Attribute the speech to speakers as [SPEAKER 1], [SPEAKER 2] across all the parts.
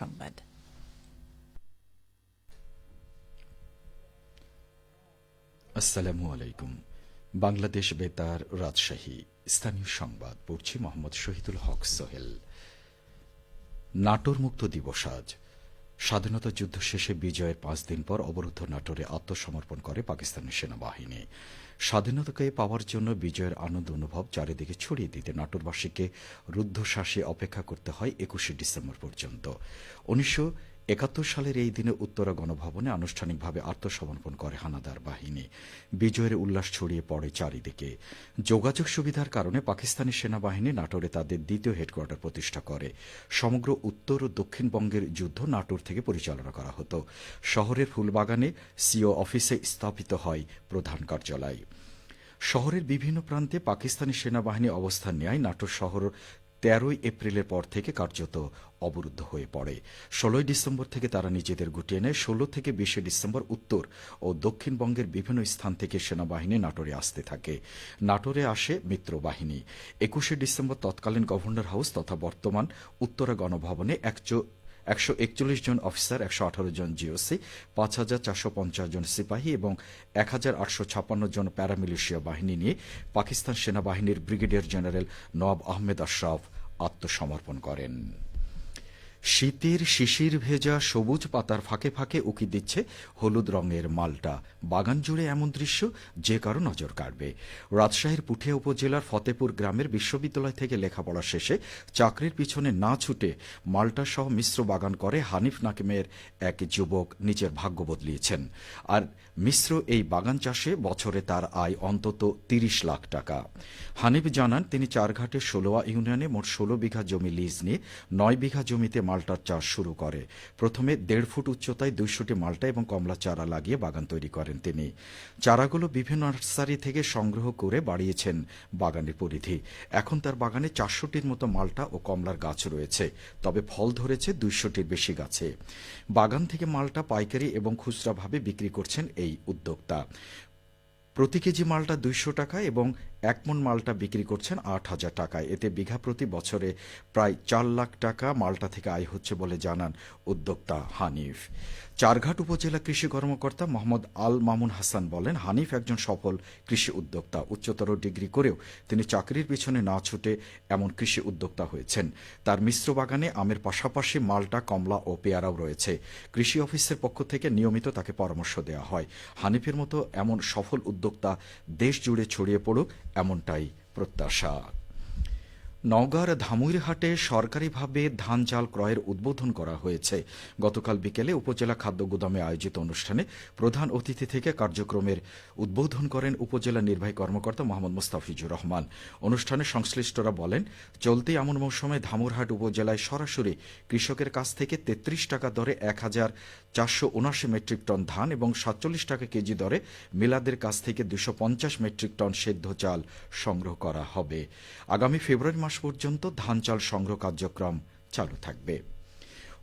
[SPEAKER 1] সংবাদ।
[SPEAKER 2] আসসালামু আলাইকুম। বাংলাদেশ বেতার, রাজশাহী। স্থানীয় সংবাদ পড়ছি মোহাম্মদ শহীদুল হক সোহেল। নাটোর মুক্ত দিবস আজ। স্বাধীনতা যুদ্ধ শেষে বিজয়ের 5 দিন পর অবরুদ্ধ নাটোরে আত্মসমর্পণ করে পাকিস্তানের সেনাবাহিনী। স্বাধীনতাকে পাওয়ার জন্য বিজয়ের আনন্দ অনুভব চারিদিকে ছড়িয়ে দিতে নাটোরবাসীকে রুদ্ধশ্বাসে অপেক্ষা করতে হয় 21শে ডিসেম্বর পর্যন্ত। 1971 সালের এই দিনে উত্তরা গণভবনে আনুষ্ঠানিকভাবে আত্মসমর্পণ করে হানাদার বাহিনী। বিজয়ের উল্লাস ছড়িয়ে পড়ে চারিদিকে। যোগাযোগ সুবিধার কারণে পাকিস্তানি সেনাবাহিনী নাটোরে তাদের দ্বিতীয় হেডকোয়ার্টার প্রতিষ্ঠা করে। সমগ্র উত্তর ও দক্ষিণবঙ্গের যুদ্ধ নাটোর থেকে পরিচালনা করা হতো। শহরের ফুলবাগানে সিও অফিসে স্থাপিত হয় প্রধান কার্যালয়। শহরের বিভিন্ন প্রান্তে পাকিস্তানি সেনাবাহিনী অবস্থান নেয় নাটোর শহর 13 এপ্রিলের পর থেকে কার্যত অবরুদ্ধ হয়ে পড়ে। 16 ডিসেম্বর থেকে তারা নিজেদের গুটিয়ে নেয়। 16 থেকে 20 ডিসেম্বর উত্তর ও দক্ষিণবঙ্গের বিভিন্ন স্থান থেকে সেনাবাহিনী নাটোরে আসতে থাকে। নাটোরে আসে মিত্র বাহিনী। 21শে ডিসেম্বর তৎকালীন গভর্নর হাউস তথা বর্তমান উত্তরা গণভবনে 141 জন অফিসার, 118 জন জিওসি, 5450 জন সিপাহী এবং 1856 জন প্যারামিলিশিয়া বাহিনী নিয়ে পাকিস্তান সেনাবাহিনীর ব্রিগেডিয়ার জেনারেল নওয়াব আহমেদ আশরাফ আত্মসমর্পণ করেন। শীতের শিশির ভেজা সবুজ পাতার ফাঁকে ফাঁকে উকি দিচ্ছে হলুদ রঙের মালটা। বাগান জুড়ে এমন দৃশ্য যে কারো নজর কাড়বে। রাজশাহীর পুঠিয়া উপজেলার ফতেপুর গ্রামের বিশ্ববিদ্যালয় থেকে লেখাপড়া শেষে চাকরির পিছনে না ছুটে মালটা সহ মিশ্র বাগান করে হানিফ নাকিমের এক যুবক নিজের ভাগ্য বদলিয়েছেন। আর মিশ্র এই বাগান চাষে বছরে তার আয় অন্তত 30 লাখ টাকা। হানিফ জানান, তিনি চারঘাটের 16 ইউনিয়নে মোট 16 বিঘা জমি লিজ নিয়ে 9 বিঘা জমিতে মালটার চাষ শুরু করে। প্রথমে 1.5 ফুট উচ্চতায় 200টি মালটা এবং কমলা চারা লাগিয়ে বাগান তৈরি করেন তিনি। চারাগুলো বিভিন্ন নার্সারি থেকে সংগ্রহ করে বাড়িয়েছেন বাগানের পরিধি। এখন তার বাগানে 400টির মতো মালটা ও কমলার গাছ রয়েছে, তবে ফল ধরেছে 200টির বেশি গাছে। বাগান থেকে মালটা পাইকারি এবং খুচরাভাবে বিক্রি করছেন এই উদ্যোক্তা। প্রতি কেজি মালটা 200 টাকা এবং 1 মণ মালটা বিক্রি করছেন 8,000 টাকায়। এতে বিঘা প্রতি বছরে প্রায় 4 লাখ টাকা মালটা থেকে আয় হচ্ছে বলে জানান উদ্যোক্তা হানিফ। চারঘাট উপজেলা কৃষি কর্মকর্তা মোহাম্মদ আল মামুন হাসান বলেন, হানিফ একজন সফল কৃষি উদ্যোক্তা। উচ্চতর ডিগ্রি করেও তিনি চাকরির পিছনে না ছুটে এমন কৃষি উদ্যোক্তা হয়েছেন। তার মিশ্র বাগানে আমের পাশাপাশি মালটা, কমলা ও পেয়ারাও রয়েছে। কৃষি অফিসের পক্ষ থেকে নিয়মিত তাকে পরামর্শ দেওয়া হয়। হানিফের মতো এমন সফল উদ্যোক্তা দেশ জুড়ে ছড়িয়ে পড়ুক, এমনটাই প্রত্যাশা। নওগাঁর ধামইরহাটে সরকারিভাবে ধান চাল ক্রয়ের উদ্বোধন করা হয়েছে। গতকাল বিকেলে উপজেলা খাদ্য গুদামে আয়োজিত অনুষ্ঠানে প্রধান অতিথি থেকে কার্যক্রমের উদ্বোধন করেন উপজেলা নির্বাহী কর্মকর্তা মোহাম্মদ মুস্তাফিজুর রহমান। অনুষ্ঠানে সংশ্লিষ্টরা বলেন, চলতি আমন মৌসুমে ধামইরহাট উপজেলায় সরাসরি কৃষকের কাছ থেকে 33 টাকা দরে 1479 মেট্রিক টন ধান এবং 47 টাকা কেজি দরে মিলাদের কাছ থেকে 250 মেট্রিক টন সেদ্ধ চাল সংগ্রহ করা হবে। আগামী ফেব্রুয়ারি মাস পর্যন্ত ধান চাল সংগ্রহ কার্যক্রম চালু থাকবে।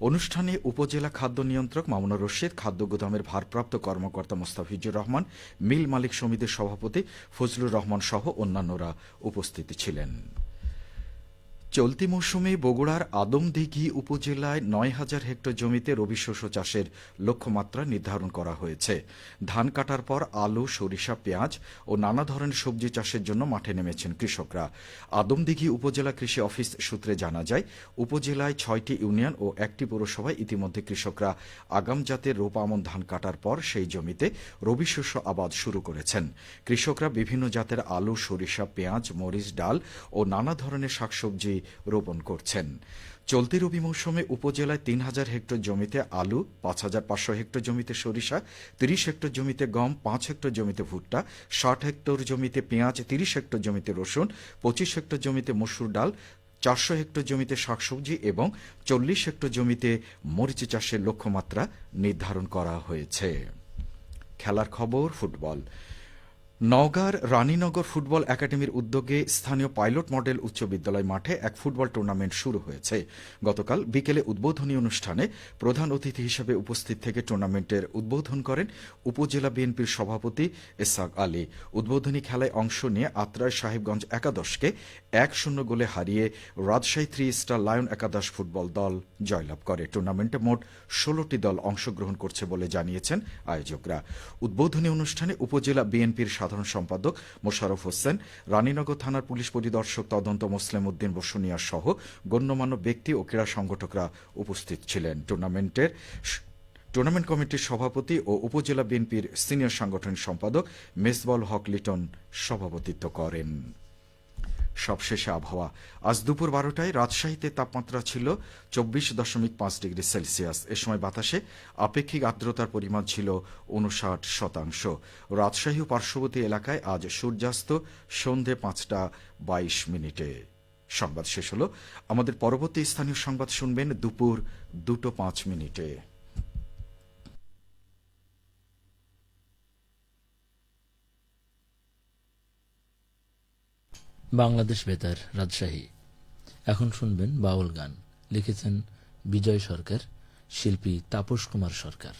[SPEAKER 2] অনুষ্ঠানে উপজেলা খাদ্য নিয়ন্ত্রক মামুনুর রশিদ, খাদ্য গুদামের ভারপ্রাপ্ত কর্মকর্তা মোস্তাফিজুর রহমান, মিল মালিক সমিতির সভাপতি ফজলুর রহমান সহ অন্যান্যরা উপস্থিত ছিলেন। চলতি মৌসুমে বগুড়ার আদমদিঘি উপজেলায় 9,000 হেক্টর জমিতে রবি শস্য চাষের লক্ষ্যমাত্রা নির্ধারণ করা হয়েছে। ধান কাটার পর আলু, সরিষা, পেঁয়াজ ও নানা ধরনের সবজি চাষের জন্য মাঠে নেমেছেন কৃষকরা। আদমদিঘি উপজেলা কৃষি অফিস সূত্রে জানা যায়, উপজেলায় 6টি ইউনিয়ন ও 1টি পৌরসভায় ইতিমধ্যে কৃষকরা আগাম জাতের রোপা আমন ধান কাটার পর সেই জমিতে রবি শস্য আবাদ শুরু করেছেন। কৃষকরা বিভিন্ন জাতের আলু, সরিষা, পেঁয়াজ, মরিচ, ডাল ও নানা ধরনের শাকসবজি রোপণ করছেন। চলতি রবি মৌসুমে উপজেলায় 3,000 হেক্টর জমিতে আলু, 5,500 হেক্টর জমিতে সরিষা, 30 হেক্টর জমিতে গম, 5 হেক্টর জমিতে ভুট্টা, 60 হেক্টর জমিতে পেঁয়াজ, 30 হেক্টর জমিতে রসুন, 25 হেক্টর জমিতে মসুর ডাল, 400 হেক্টর জমিতে শাকসবজি এবং 40 হেক্টর জমিতে মরিচ চাষের লক্ষ্যমাত্রা নির্ধারণ করা হয়েছে। খেলার খবর, ফুটবল। নওগাঁর রানীনগর ফুটবল একাডেমির উদ্যোগে স্থানীয় পাইলট মডেল উচ্চ বিদ্যালয় মাঠে এক ফুটবল টুর্নামেন্ট শুরু হয়েছে। গতকাল বিকেলে উদ্বোধনী অনুষ্ঠানে প্রধান অতিথি হিসেবে উপস্থিত থেকে টুর্নামেন্টের উদ্বোধন করেন উপজেলা বিএনপির সভাপতি ইসহাক আলী। উদ্বোধনী খেলায় অংশ নিয়ে আত্রাই সাহেবগঞ্জ একাদশকে ১-০ গোলে হারিয়ে রাজশাহী 3 স্টার লায়ন একাদশ ফুটবল দল জয়লাভ করে। টুর্নামেন্টে মোট ১৬টি দল অংশগ্রহণ করছে বলে জানিয়েছেন আয়োজকরা। উদ্বোধনী অনুষ্ঠানে উপজেলা বিএনপির সাধারণ সম্পাদক মোশাররফ হোসেন, রানীনগর থানার পুলিশ পরিদর্শক তদন্ত মোসলেম উদ্দিন বসুনিয়া সহ গণ্যমান্য ব্যক্তি ও ক্রীড়া সংগঠকরা উপস্থিত ছিলেন। টুর্নামেন্ট কমিটির সভাপতি ও উপজেলা বিএনপির সিনিয়র সাংগঠনিক সম্পাদক মেজবাউল হক লিটন সভাপতিত্ব করেন। সবশেষে আবহাওয়া। আজ দুপুর 12টায় রাজশাহীতে তাপমাত্রা ছিল 24.5 ডিগ্রি সেলসিয়াস। এ সময় বাতাসে আপেক্ষিক আর্দ্রতার পরিমাণ ছিল 59%। রাজশাহী ও পার্শ্ববর্তী এলাকায় আজ সূর্যাস্ত সন্ধে 5:22। সংবাদ শেষ হলো। আমাদের পরবর্তী স্থানীয় সংবাদ শুনবেন দুপুর 2:05।
[SPEAKER 1] বাংলাদেশ বেতার, রাজশাহী। এখন শুনবেন বাউল গান। লিখেছেন বিজয় সরকার, শিল্পী তাপস কুমার সরকার।